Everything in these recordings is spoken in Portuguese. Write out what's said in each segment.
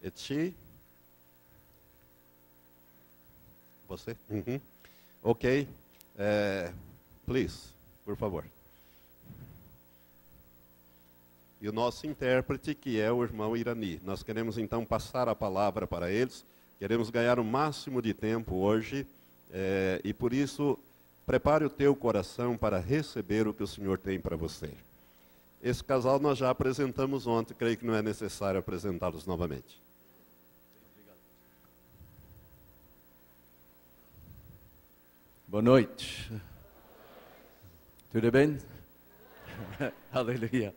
It's she? Você? Uhum. Ok. Please, por favor. E o nosso intérprete, que é o irmão Irani. Nós queremos então passar a palavra para eles. Queremos ganhar o máximo de tempo hoje. E por isso, prepare o teu coração para receber o que o Senhor tem para você. Esse casal nós já apresentamos ontem, creio que não é necessário apresentá-los novamente. Boa noite. Tudo bem? Hallelujah.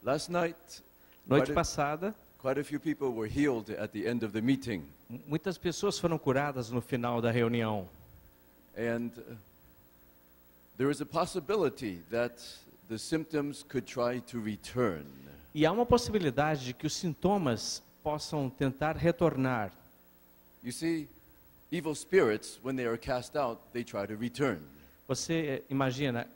Last night, Noite passada, quite a few people were healed at the end of the meeting. muitas pessoas foram curadas no final da reunião. And there is a possibility that the symptoms could try to return. E há uma possibilidade de que os sintomas possam tentar retornar. You see, evil spirits, when they are cast out, they try to return. Você imagina,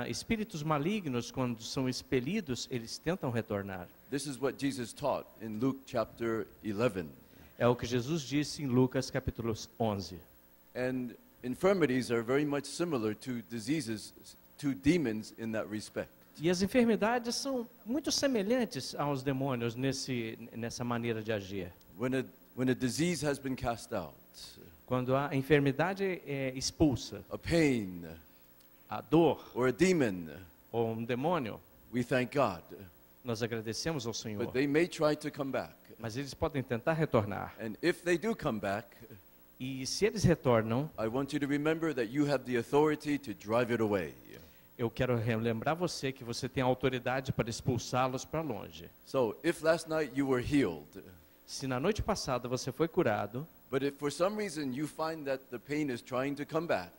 espíritos malignos, quando são expelidos, eles tentam retornar. This is what Jesus taught in Luke chapter 11. É o que Jesus disse em Lucas capítulo 11. And infirmities are very much similar to diseases, to demons in that respect. E as enfermidades são muito semelhantes aos demônios nessa maneira de agir. When a disease has been cast out, Quando a enfermidade é expulsa, a pain, a dor or a demon, ou um demônio, we thank God. nós agradecemos ao Senhor. But they may try to come back. Mas eles podem tentar retornar. And if they do come back, E se eles retornam, I want you to remember that you have the authority to drive it away. eu quero relembrar você que você tem a autoridade para expulsá-los para longe. So, if last night you were healed, Se na noite passada você foi curado, but if for some reason you find that the pain is trying to come back,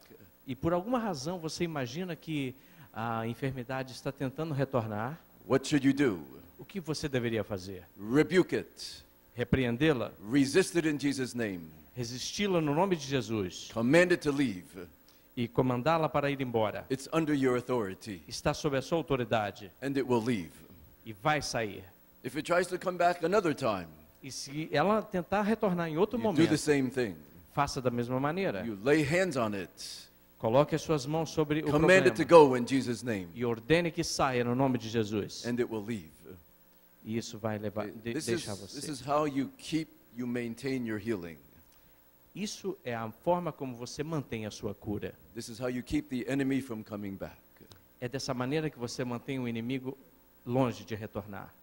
e por alguma razão você imagina que a enfermidade está tentando retornar, what should you do? o que você deveria fazer? Rebuke it. Repreendê-la? Resist it in Jesus' name. Resisti-la no nome de Jesus? Command it to leave. E comandá-la para ir embora? It's under your authority, Está sob a sua autoridade and it will leave. e vai sair. If it tries to come back another time, E se ela tentar retornar em outro you do the momento, same thing. faça da mesma maneira. You lay hands on it. Coloque as suas mãos sobre o Command it to problema go in Jesus' name, e ordene que saia no nome de Jesus. and it will leave. E isso vai levar, This deixar is você. how you maintain your healing. Isso é a forma como você mantém a sua cura. This is how you keep the enemy from coming back. É dessa maneira que você mantém o inimigo longe de retornar.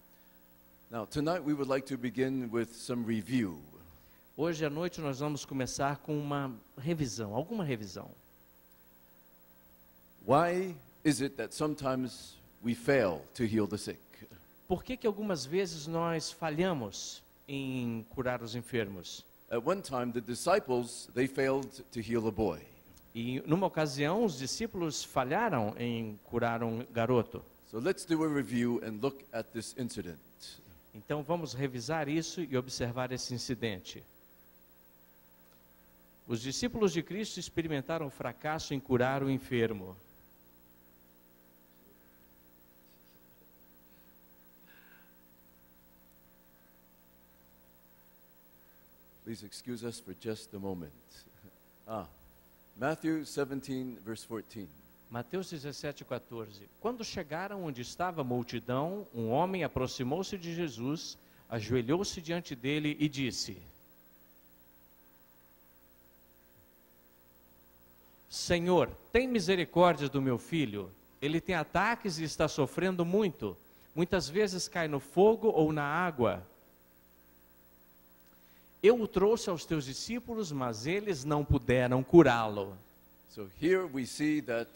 Now, tonight we would like to begin with some review. Hoje à noite nós vamos começar com uma revisão, alguma revisão. Why is it that sometimes we fail to heal the sick? Por que algumas vezes nós falhamos em curar os enfermos? At one time, the disciples, they failed to heal a boy. E numa ocasião os discípulos falharam em curar um garoto. So let's do a review and look at this incident. Então vamos revisar isso e observar esse incidente. Os discípulos de Cristo experimentaram o fracasso em curar o enfermo. Please excuse us for just a moment. Matthew 17, verse 14. Mateus 17:14. Quando chegaram onde estava a multidão, um homem aproximou-se de Jesus, ajoelhou-se diante dele e disse: Senhor, tem misericórdia do meu filho. Ele tem ataques e está sofrendo muito. Muitas vezes cai no fogo ou na água. Eu o trouxe aos teus discípulos, mas eles não puderam curá-lo. So here we see that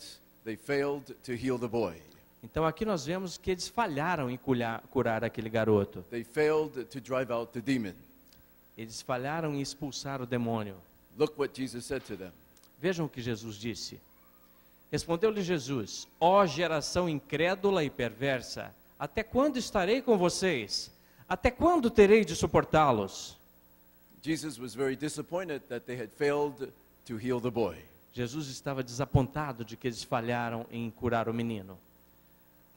they failed to heal the boy. Então aqui nós vemos que eles falharam em curar aquele garoto. They failed to drive out the demon. Eles falharam em expulsar o demônio. Look what Jesus said to them. Vejam o que Jesus disse. Respondeu-lhe Jesus: Ó geração incrédula e perversa, até quando estarei com vocês? Até quando terei de suportá-los? Jesus was very disappointed that they had failed to heal the boy. Jesus estava desapontado de que eles falharam em curar o menino.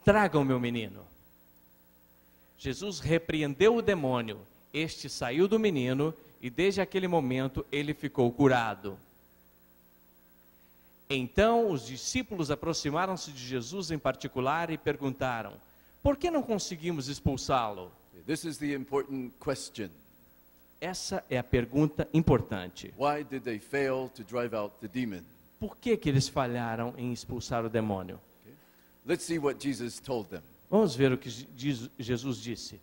Tragam o meu menino. Jesus repreendeu o demônio. Este saiu do menino e desde aquele momento ele ficou curado. Então os discípulos aproximaram-se de Jesus em particular e perguntaram: por que não conseguimos expulsá-lo? This is the important question. Essa é a pergunta importante. Why did they fail to drive out the demon? Por que eles falharam em expulsar o demônio? Let's see what Jesus told them. Vamos ver o que Jesus disse.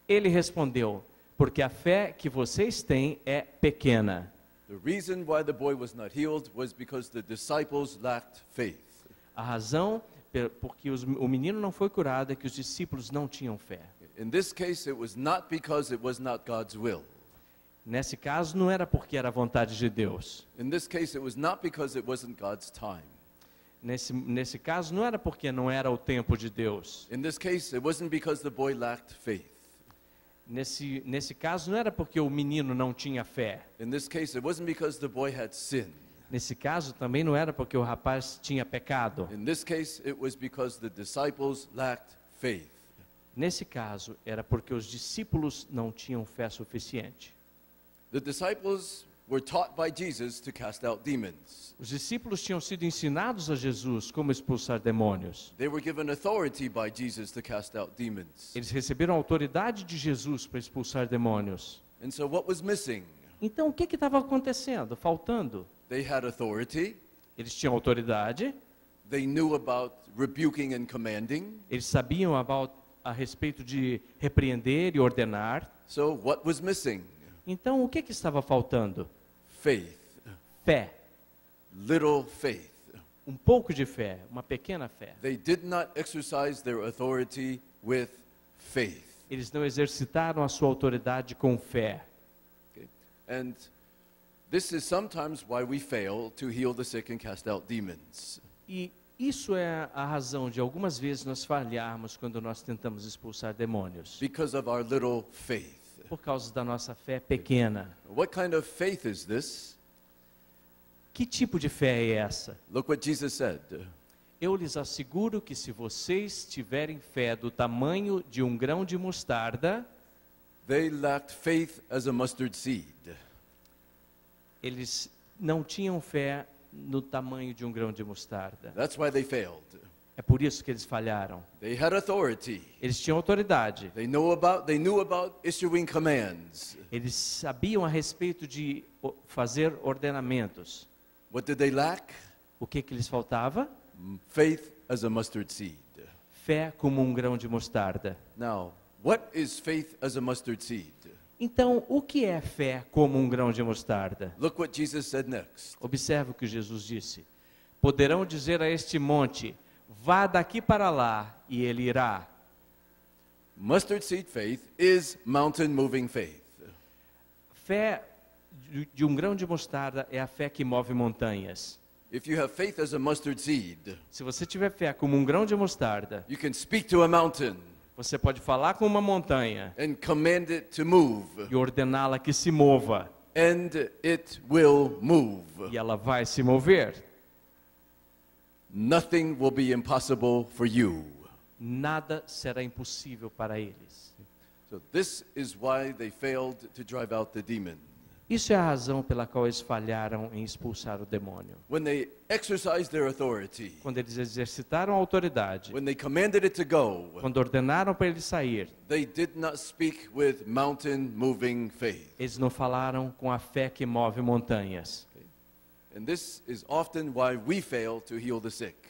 Ele respondeu: porque a fé que vocês têm é pequena. The reason why the boy was not healed was because the disciples lacked faith. A razão porque o menino não foi curado é que os discípulos não tinham fé. In this case, it was not because it was not God's will. Nesse caso, não era porque era a vontade de Deus. In this case, it was not because it wasn't God's time. Nesse caso, não era porque não era o tempo de Deus. In this case, it wasn't because the boy lacked faith. Nesse caso, não era porque o menino não tinha fé. In this case, it wasn't because the boy had sinned. Nesse caso, também não era porque o rapaz tinha pecado. In this case, it was because the disciples lacked faith. Nesse caso, era porque os discípulos não tinham fé suficiente. The disciples were taught by Jesus to cast out demons. Os discípulos tinham sido ensinados a Jesus como expulsar demônios. They were given authority by Jesus to cast out demons. Eles receberam a autoridade de Jesus para expulsar demônios. And so what was missing? Então, o que estava acontecendo? Faltando? They had authority. Eles tinham autoridade, They knew about rebuking and commanding. eles sabiam a respeito de repreender e ordenar. So what was missing? Então, o que estava faltando? Faith. Fé. Little faith. Um pouco de fé, uma pequena fé. They did not exercise their authority with faith. Eles não exercitaram a sua autoridade com fé. Okay? And this is sometimes why we fail to heal the sick and cast out demons. E isso é a razão de algumas vezes nós falharmos quando nós tentamos expulsar demônios. Because of our little faith. Por causa da nossa fé pequena. What kind of faith is this? Que tipo de fé é essa? Look what Jesus said. Eu lhes asseguro que se vocês tiverem fé do tamanho de um grão de mostarda, They lacked faith as a mustard seed. eles não tinham fé no tamanho de um grão de mostarda. That's why they failed. É por isso que eles falharam. They had authority. Eles tinham autoridade. They knew about issuing commands. Eles sabiam a respeito de fazer ordenamentos. What did they lack? O que lhes faltava? Faith as a mustard seed. Fé como um grão de mostarda. Now, what is faith as a mustard seed? Então, o que é fé como um grão de mostarda? Look what Jesus said next. Observe o que Jesus disse. Poderão dizer a este monte: vá daqui para lá, e ele irá. Mustard seed faith is mountain moving faith. Fé de um grão de mostarda é a fé que move montanhas. If you have faith as a mustard seed, Se você tiver fé como um grão de mostarda, you can speak to a mountain você pode falar com uma montanha and command it to move, e ordená-la que se mova, and it will move. e ela vai se mover. Nothing will be impossible for you. Nada será impossível para eles. So this is why they failed to drive out the demon. Isso é a razão pela qual eles falharam em expulsar o demônio. When they exercised their authority, Quando eles exercitaram a autoridade, when they commanded it to go, quando ordenaram para ele sair, they did not speak with mountain moving faith. eles não falaram com a fé que move montanhas. And this is often why we fail to heal the sick.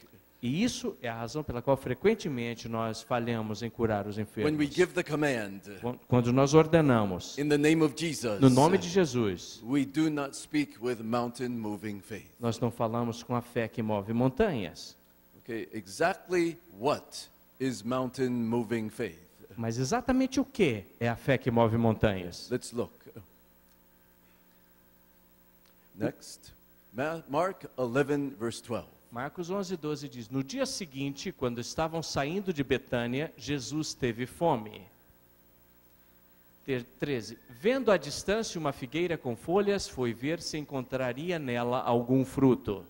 E isso é a razão pela qual frequentemente nós falhamos em curar os When enfermos. we give the command Quando nós ordenamos, in the name of Jesus, no nome de Jesus, we do not speak with mountain moving faith. nós não falamos com a fé que move montanhas. Okay, exactly what is mountain moving faith? Mas exatamente o que é a fé que move montanhas? Let's look. Next. Mark 11 verse 12. Marcos 11:12 diz: no dia seguinte, quando estavam saindo de Betânia, Jesus teve fome. 13. Vendo à distância uma figueira com folhas, foi ver se encontraria nela algum fruto.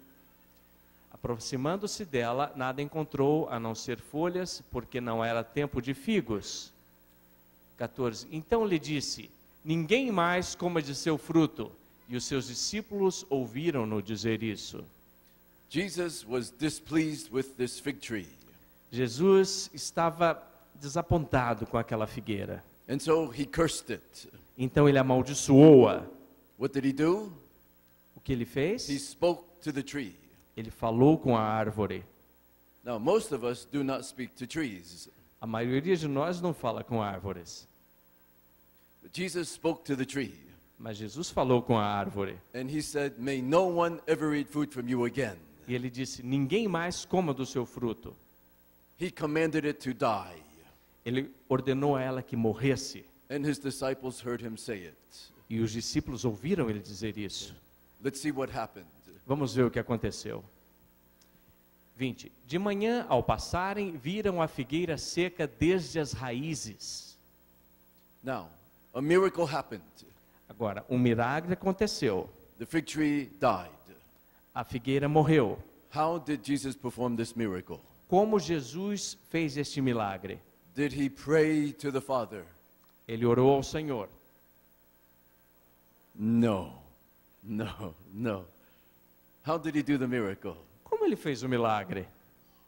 Aproximando-se dela, nada encontrou, a não ser folhas, porque não era tempo de figos. 14. Então lhe disse: ninguém mais coma de seu fruto. E os seus discípulos ouviram-no dizer isso. Jesus was displeased with this fig tree. Jesus estava desapontado com aquela figueira. And so he cursed it. Então ele amaldiçoou-a. What did he do? O que ele fez? He spoke to the tree. Ele falou com a árvore. Now, most of us do not speak to trees. A maioria de nós não fala com árvores. But Jesus spoke to the tree. Mas Jesus falou com a árvore. And he said, may no one ever eat fruit from you again. E ele disse: ninguém mais coma do seu fruto. He commanded it to die. Ele ordenou a ela que morresse. And his disciples heard him say it. E os discípulos ouviram ele dizer isso. Let's see what happened. Vamos ver o que aconteceu. 20. De manhã, ao passarem, viram a figueira seca desde as raízes. Now, a miracle happened. Agora, um milagre aconteceu. The fig tree died. A figueira morreu. How did Jesus perform this miracle? Como Jesus fez este milagre? Did he pray to the Father? Ele orou ao Senhor. No. How did he do the miracle? Como ele fez o milagre?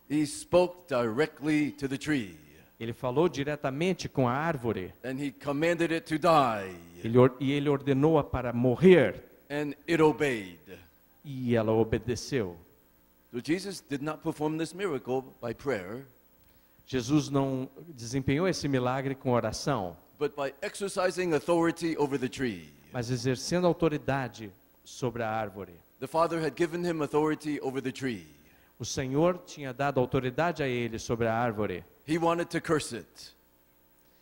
He spoke directly to the tree. Ele falou diretamente com a árvore. And he commanded it to die. Ele ordenou-a para morrer. And it obeyed. E ela obedeceu. So Jesus did not perform this miracle by prayer, Jesus não desempenhou esse milagre com oração, but by exercising authority over the tree. mas exercendo autoridade sobre a árvore. The Father had given him authority over the tree. O Senhor tinha dado autoridade a ele sobre a árvore. He wanted to curse it.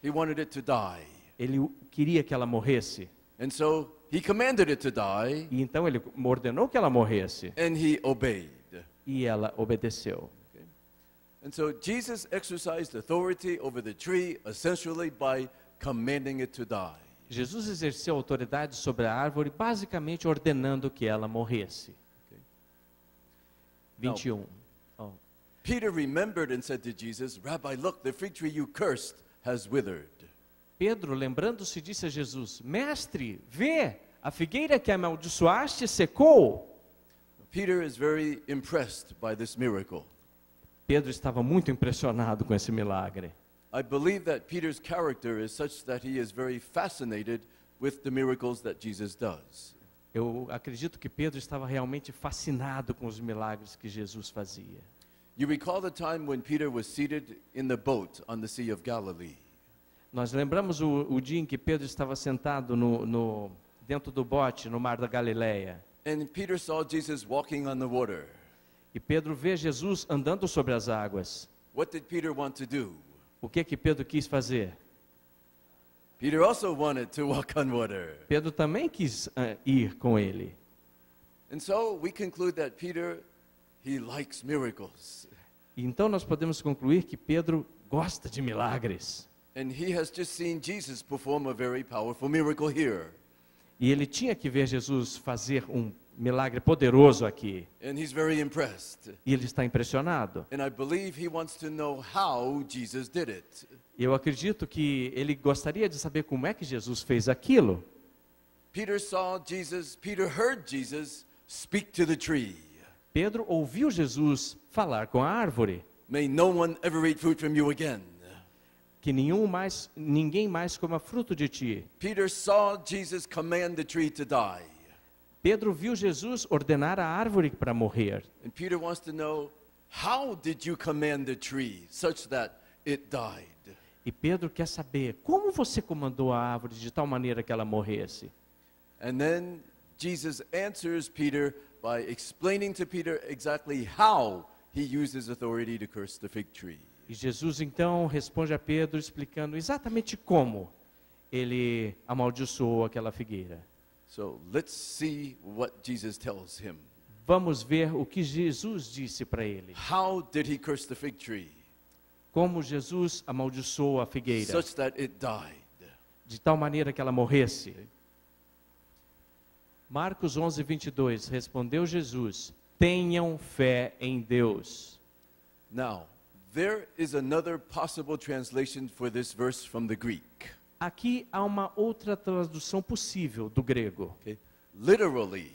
He wanted it to die. Ele queria que ela morresse. And so he commanded it to die, E então ele ordenou que ela morresse. and he obeyed. E ela obedeceu. And so Jesus exercised authority over the tree essentially by commanding it to die. Jesus exerceu autoridade sobre a árvore, basicamente ordenando que ela morresse. 21. Oh. Peter remembered and said to Jesus, Rabbi, look, the fig tree you cursed has withered. Pedro, lembrando-se, disse a Jesus: Mestre, vê, a figueira que amaldiçoaste secou. Peter is very impressed by this miracle. Pedro estava muito impressionado com esse milagre. I believe that Peter's character is such that he is very fascinated with the miracles that Jesus does. Eu acredito que Pedro estava realmente fascinado com os milagres que Jesus fazia. You recall the time when Peter was seated in the boat on the Sea of Galilee. Nós lembramos o dia em que Pedro estava sentado dentro do bote no mar da Galileia. And Peter saw Jesus walking on the water. E Pedro vê Jesus andando sobre as águas. What did Peter want to do? O que Pedro quis fazer? Peter also wanted to walk on water. Pedro também quis ir com ele. And so we conclude that Peter, he likes miracles. E então nós podemos concluir que Pedro gosta de milagres. And he has just seen Jesus perform a very powerful miracle here. E ele tinha que ver Jesus fazer um milagre poderoso aqui. And he's very impressed. E ele está impressionado. And I believe he wants to know how Jesus did it. Eu acredito que ele gostaria de saber como é que Jesus fez aquilo. Peter heard Jesus speak to the tree. Pedro ouviu Jesus falar com a árvore. May no one ever eat fruit from you again. Que ninguém mais coma fruto de ti. Peter saw Jesus command the tree to die. Pedro viu Jesus ordenar a árvore para morrer. And Peter wants to know, how did you command the tree such that it died? E Pedro quer saber como você comandou a árvore de tal maneira que ela morresse. And then Jesus answers Peter by explaining to Peter exactly how he used his authority to curse the fig tree. E Jesus então responde a Pedro explicando exatamente como ele amaldiçoou aquela figueira. So let's see what Jesus tells him. Vamos ver o que Jesus disse para ele. How did he curse the fig tree? Como Jesus amaldiçoou a figueira Such that it died. de tal maneira que ela morresse. Marcos 11:22, respondeu Jesus: tenham fé em Deus. Now, there is another possible translation for this verse from the Greek. aqui há uma outra tradução possível do grego. Okay? Literally,